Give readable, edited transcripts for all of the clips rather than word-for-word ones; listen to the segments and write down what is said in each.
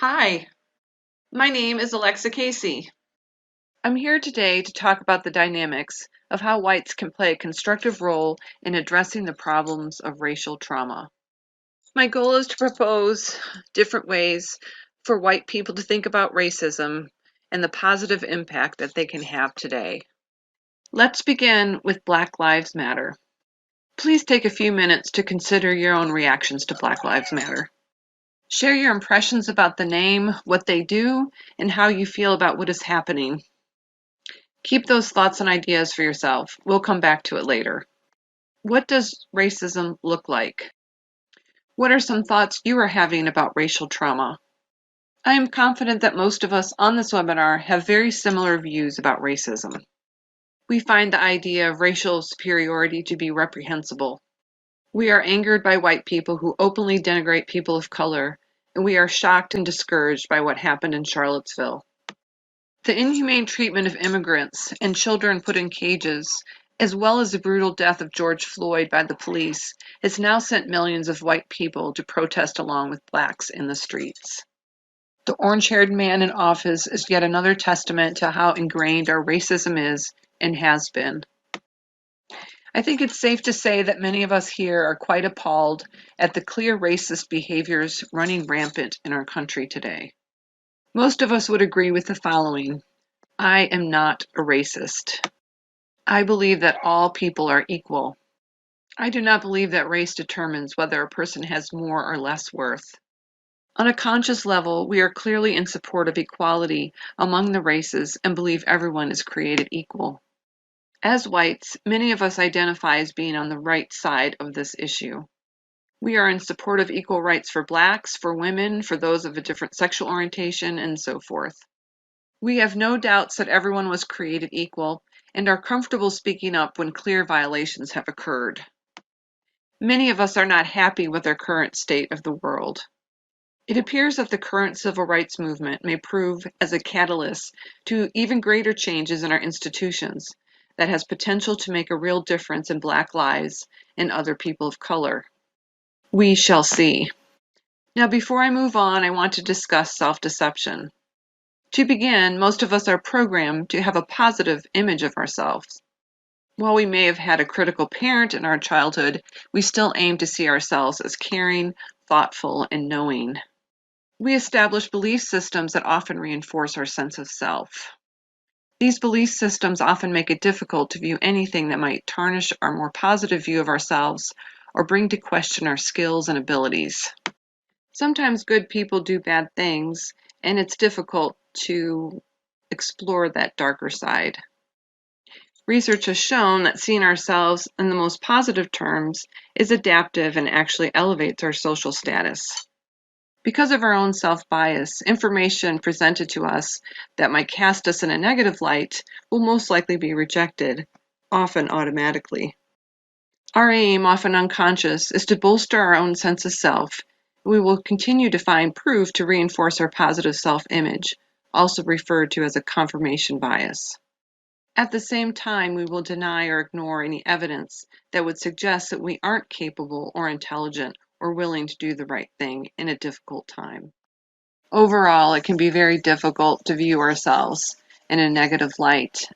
Hi, my name is Alexa Casey. I'm here today to talk about the dynamics of how whites can play a constructive role in addressing the problems of racial trauma. My goal is to propose different ways for white people to think about racism and the positive impact that they can have today. Let's begin with Black Lives Matter. Please take a few minutes to consider your own reactions to Black Lives Matter. Share your impressions about the name, what they do, and how you feel about what is happening. Keep those thoughts and ideas for yourself. We'll come back to it later. What does racism look like? What are some thoughts you are having about racial trauma? I am confident that most of us on this webinar have very similar views about racism. We find the idea of racial superiority to be reprehensible. We are angered by white people who openly denigrate people of color, and we are shocked and discouraged by what happened in Charlottesville. The inhumane treatment of immigrants and children put in cages, as well as the brutal death of George Floyd by the police, has now sent millions of white people to protest along with blacks in the streets. The orange-haired man in office is yet another testament to how ingrained our racism is and has been. I think it's safe to say that many of us here are quite appalled at the clear racist behaviors running rampant in our country today. Most of us would agree with the following. I am not a racist. I believe that all people are equal. I do not believe that race determines whether a person has more or less worth. On a conscious level, we are clearly in support of equality among the races and believe everyone is created equal. As whites, many of us identify as being on the right side of this issue. We are in support of equal rights for blacks, for women, for those of a different sexual orientation, and so forth. We have no doubts that everyone was created equal and are comfortable speaking up when clear violations have occurred. Many of us are not happy with our current state of the world. It appears that the current civil rights movement may prove as a catalyst to even greater changes in our institutions that has potential to make a real difference in Black lives and other people of color. We shall see. Now, before I move on, I want to discuss self-deception. To begin, most of us are programmed to have a positive image of ourselves. While we may have had a critical parent in our childhood, we still aim to see ourselves as caring, thoughtful, and knowing. We establish belief systems that often reinforce our sense of self. These belief systems often make it difficult to view anything that might tarnish our more positive view of ourselves or bring to question our skills and abilities. Sometimes good people do bad things, and it's difficult to explore that darker side. Research has shown that seeing ourselves in the most positive terms is adaptive and actually elevates our social status. Because of our own self-bias, information presented to us that might cast us in a negative light will most likely be rejected, often automatically. Our aim, often unconscious, is to bolster our own sense of self. We will continue to find proof to reinforce our positive self-image, also referred to as a confirmation bias. At the same time, we will deny or ignore any evidence that would suggest that we aren't capable or intelligent or willing to do the right thing in a difficult time. Overall, it can be very difficult to view ourselves in a negative light.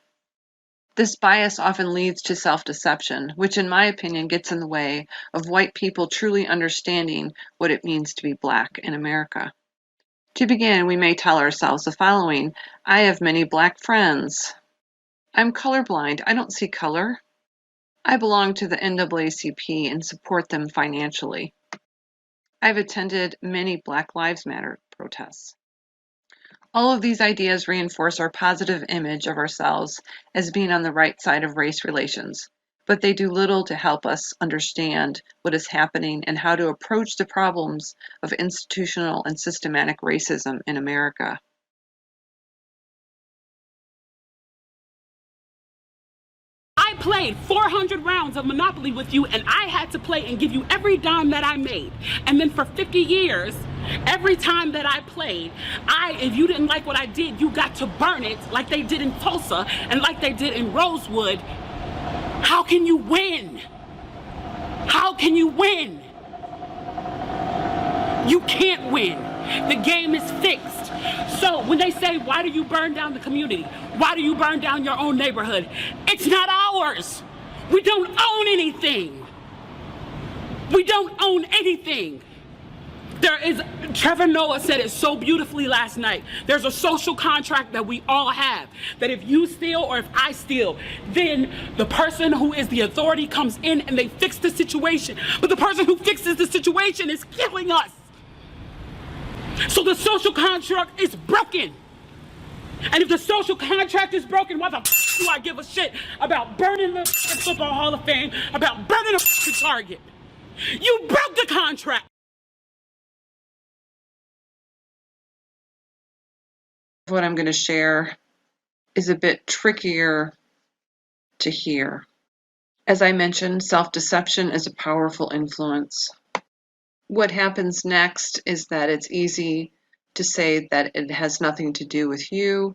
This bias often leads to self-deception, which in my opinion gets in the way of white people truly understanding what it means to be Black in America. To begin, we may tell ourselves the following: I have many Black friends. I'm colorblind. I don't see color. I belong to the NAACP and support them financially. I've attended many Black Lives Matter protests. All of these ideas reinforce our positive image of ourselves as being on the right side of race relations, but they do little to help us understand what is happening and how to approach the problems of institutional and systematic racism in America. I played 400 rounds of Monopoly with you, and I had to play and give you every dime that I made. And then for 50 years, every time that I played, if you didn't like what I did, you got to burn it like they did in Tulsa and like they did in Rosewood. How can you win? How can you win? You can't win. The game is fixed. So when they say, why do you burn down the community? Why do you burn down your own neighborhood? It's not ours. We don't own anything. We don't own anything. Trevor Noah said it so beautifully last night. There's a social contract that we all have, that if you steal or if I steal, then the person who is the authority comes in and they fix the situation. But the person who fixes the situation is killing us. So the social contract is broken. And if the social contract is broken, why the f do I give a shit about burning the Football Hall of Fame, about burning the Target? You broke the contract. What I'm going to share is a bit trickier to hear. As I mentioned, self-deception is a powerful influence. What happens next is that it's easy to say that it has nothing to do with you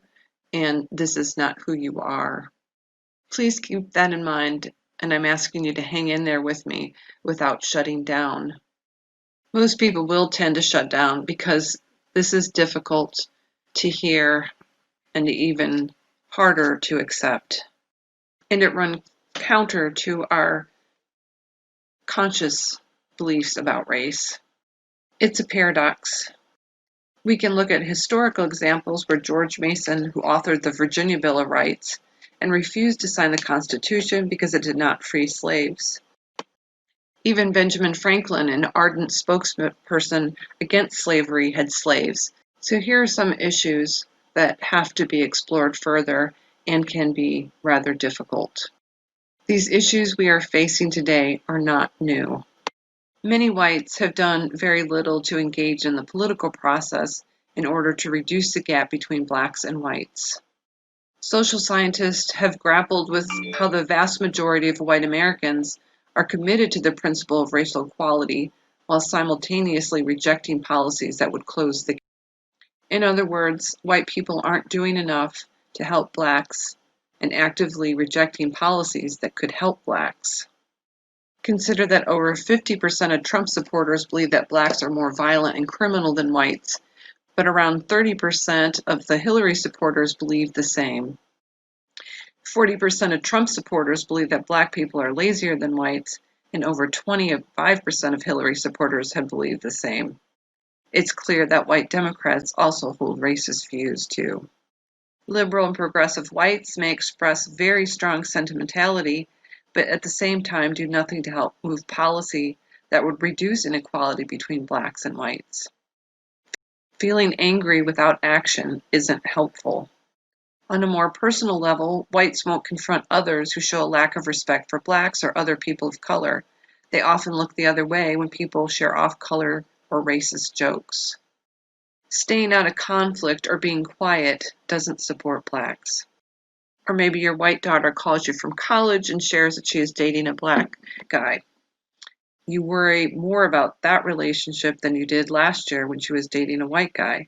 and this is not who you are. Please keep that in mind, and I'm asking you to hang in there with me without shutting down. Most people will tend to shut down because this is difficult to hear and even harder to accept. And it runs counter to our conscious beliefs about race. It's a paradox. We can look at historical examples where George Mason, who authored the Virginia Bill of Rights, and refused to sign the Constitution because it did not free slaves. Even Benjamin Franklin, an ardent spokesperson against slavery, had slaves. So here are some issues that have to be explored further and can be rather difficult. These issues we are facing today are not new. Many whites have done very little to engage in the political process in order to reduce the gap between blacks and whites. Social scientists have grappled with how the vast majority of white Americans are committed to the principle of racial equality while simultaneously rejecting policies that would close the gap. In other words, white people aren't doing enough to help blacks and actively rejecting policies that could help blacks. Consider that over 50% of Trump supporters believe that blacks are more violent and criminal than whites, but around 30% of the Hillary supporters believe the same. 40% of Trump supporters believe that black people are lazier than whites, and over 25% of Hillary supporters have believed the same. It's clear that white Democrats also hold racist views too. Liberal and progressive whites may express very strong sentimentality, but at the same time do nothing to help move policy that would reduce inequality between blacks and whites. Feeling angry without action isn't helpful. On a more personal level, whites won't confront others who show a lack of respect for blacks or other people of color. They often look the other way when people share off-color or racist jokes. Staying out of conflict or being quiet doesn't support blacks. Or maybe your white daughter calls you from college and shares that she is dating a black guy. You worry more about that relationship than you did last year when she was dating a white guy.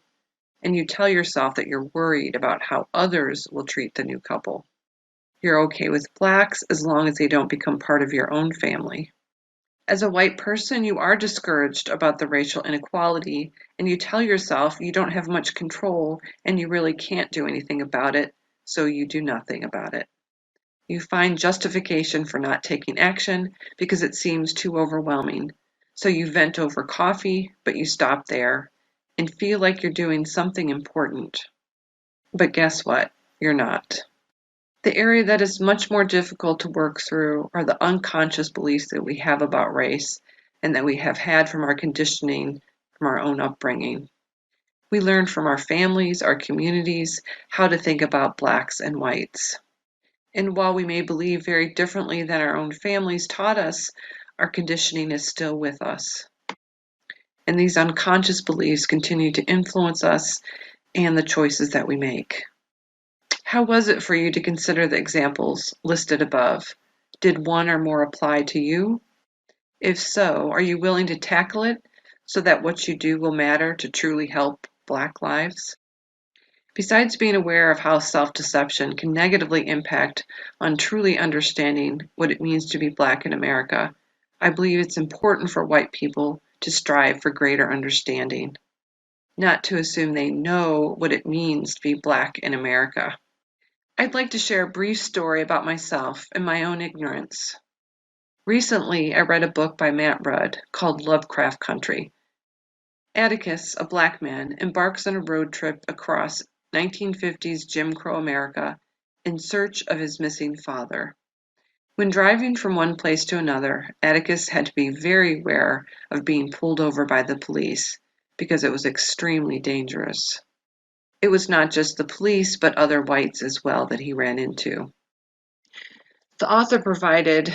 And you tell yourself that you're worried about how others will treat the new couple. You're okay with blacks as long as they don't become part of your own family. As a white person, you are discouraged about the racial inequality, and you tell yourself you don't have much control and you really can't do anything about it, so you do nothing about it. You find justification for not taking action because it seems too overwhelming. So you vent over coffee, but you stop there and feel like you're doing something important. But guess what? You're not. The area that is much more difficult to work through are the unconscious beliefs that we have about race and that we have had from our conditioning, from our own upbringing. We learn from our families, our communities, how to think about blacks and whites. And while we may believe very differently than our own families taught us, our conditioning is still with us. And these unconscious beliefs continue to influence us and the choices that we make. How was it for you to consider the examples listed above? Did one or more apply to you? If so, are you willing to tackle it so that what you do will matter to truly help Black lives? Besides being aware of how self-deception can negatively impact on truly understanding what it means to be Black in America, I believe it's important for white people to strive for greater understanding. not to assume they know what it means to be Black in America. I'd like to share a brief story about myself and my own ignorance. Recently, I read a book by Matt Rudd called Lovecraft Country. Atticus, a Black man, embarks on a road trip across 1950s Jim Crow America in search of his missing father. When driving from one place to another, Atticus had to be very aware of being pulled over by the police because it was extremely dangerous. It was not just the police, but other whites as well that he ran into. The author provided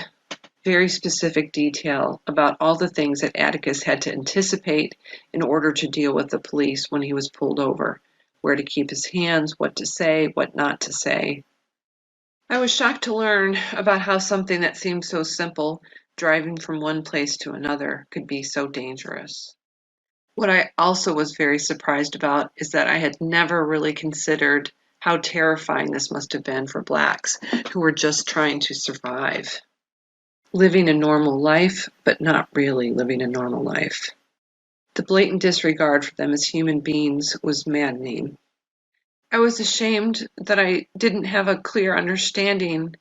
very specific detail about all the things that Atticus had to anticipate in order to deal with the police when he was pulled over, where to keep his hands, what to say, what not to say. I was shocked to learn about how something that seemed so simple, driving from one place to another, could be so dangerous. What I also was very surprised about is that I had never really considered how terrifying this must have been for Blacks who were just trying to survive. Living a normal life, but not really living a normal life. The blatant disregard for them as human beings was maddening. I was ashamed that I didn't have a clear understanding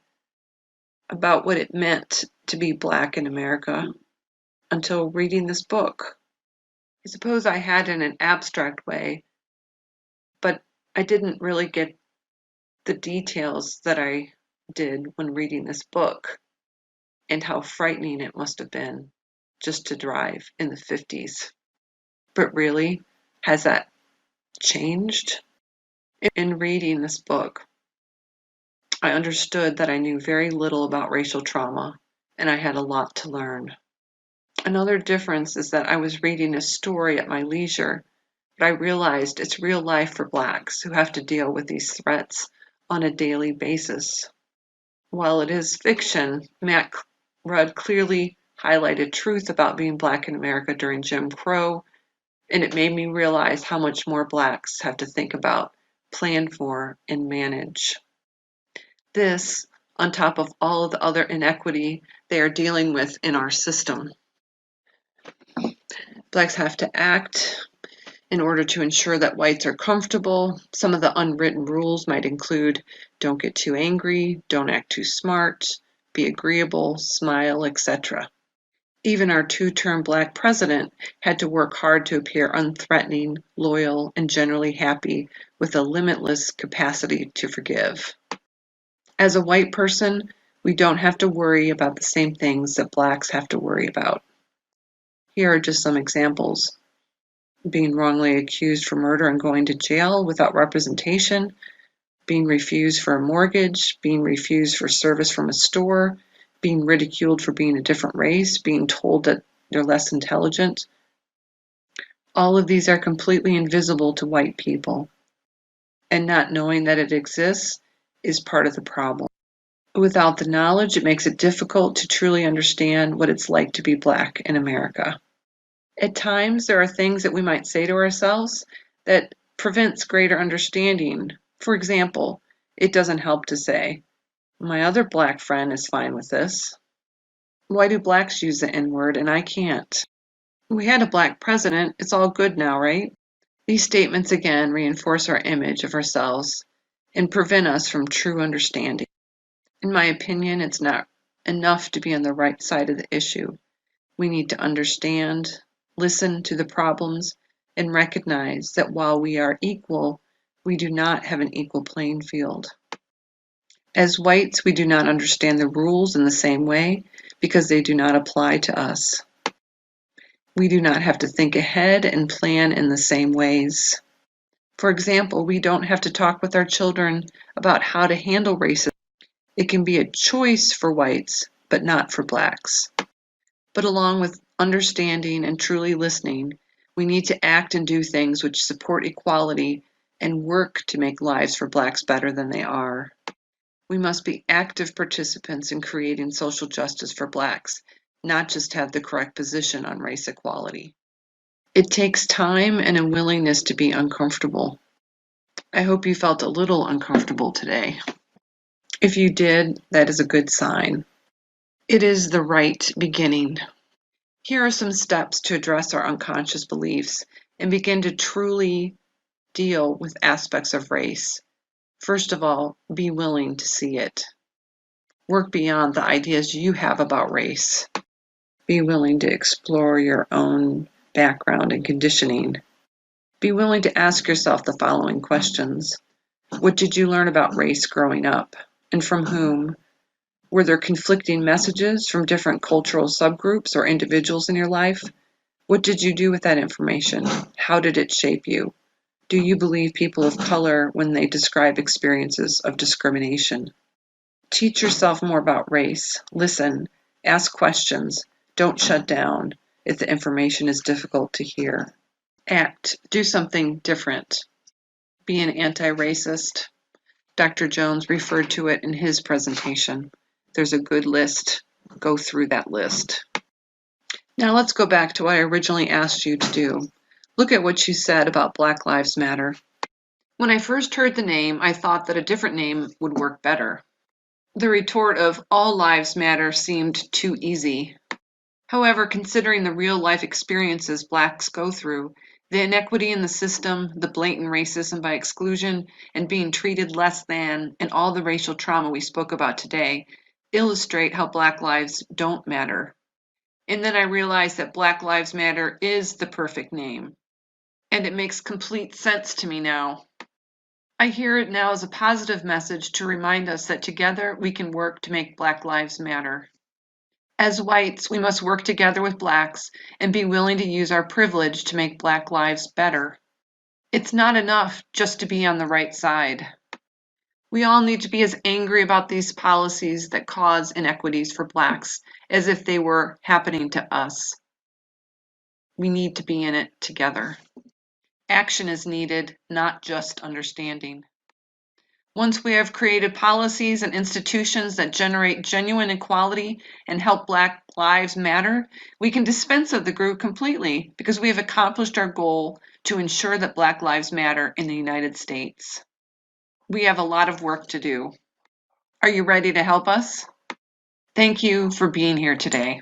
about what it meant to be Black in America until reading this book. I suppose I had in an abstract way, but I didn't really get the details that I did when reading this book and how frightening it must have been just to drive in the 50s. But really, has that changed? In reading this book, I understood that I knew very little about racial trauma, and I had a lot to learn. Another difference is that I was reading a story at my leisure, but I realized it's real life for Blacks who have to deal with these threats on a daily basis. While it is fiction, Matt Rudd clearly highlighted truth about being Black in America during Jim Crow, and it made me realize how much more Blacks have to think about, plan for, and manage. This, on top of all of the other inequity they are dealing with in our system. Blacks have to act in order to ensure that whites are comfortable. Some of the unwritten rules might include don't get too angry, don't act too smart, be agreeable, smile, etc. Even our two-term Black president had to work hard to appear unthreatening, loyal, and generally happy with a limitless capacity to forgive. As a white person, we don't have to worry about the same things that Blacks have to worry about. Here are just some examples. Being wrongly accused for murder and going to jail without representation, being refused for a mortgage, being refused for service from a store, being ridiculed for being a different race, being told that they're less intelligent. All of these are completely invisible to white people, and not knowing that it exists is part of the problem. Without the knowledge, it makes it difficult to truly understand what it's like to be Black in America. At times, there are things that we might say to ourselves that prevents greater understanding. For example, it doesn't help to say, my other Black friend is fine with this. Why do Blacks use the N-word and I can't? We had a Black president, it's all good now, right? These statements again reinforce our image of ourselves and prevent us from true understanding. In my opinion, it's not enough to be on the right side of the issue. We need to understand, listen to the problems, and recognize that while we are equal, we do not have an equal playing field. As whites, we do not understand the rules in the same way because they do not apply to us. We do not have to think ahead and plan in the same ways. For example, we don't have to talk with our children about how to handle racism. It can be a choice for whites, but not for Blacks. But along with understanding and truly listening, we need to act and do things which support equality and work to make lives for Blacks better than they are. We must be active participants in creating social justice for Blacks, not just have the correct position on race equality. It takes time and a willingness to be uncomfortable. I hope you felt a little uncomfortable today. If you did, that is a good sign. It is the right beginning. Here are some steps to address our unconscious beliefs and begin to truly deal with aspects of race. First of all, be willing to see it. Work beyond the ideas you have about race. Be willing to explore your own background and conditioning. Be willing to ask yourself the following questions. What did you learn about race growing up, and from whom? Were there conflicting messages from different cultural subgroups or individuals in your life? What did you do with that information? How did it shape you? Do you believe people of color when they describe experiences of discrimination? Teach yourself more about race. Listen. Ask questions. Don't shut down if the information is difficult to hear. Act. Do something different. Be an anti-racist. Dr. Jones referred to it in his presentation. There's a good list. Go through that list. Now let's go back to what I originally asked you to do. Look at what you said about Black Lives Matter. When I first heard the name, I thought that a different name would work better. The retort of all lives matter seemed too easy. However, considering the real-life experiences Blacks go through, the inequity in the system, the blatant racism by exclusion, and being treated less than, and all the racial trauma we spoke about today, illustrate how Black lives don't matter. And then I realized that Black Lives Matter is the perfect name. And it makes complete sense to me now. I hear it now as a positive message to remind us that together we can work to make Black lives matter. As whites, we must work together with Blacks and be willing to use our privilege to make Black lives better. It's not enough just to be on the right side. We all need to be as angry about these policies that cause inequities for Blacks as if they were happening to us. We need to be in it together. Action is needed, not just understanding. Once we have created policies and institutions that generate genuine equality and help Black lives matter, we can dispense of the group completely because we have accomplished our goal to ensure that Black lives matter in the United States. We have a lot of work to do. Are you ready to help us? Thank you for being here today.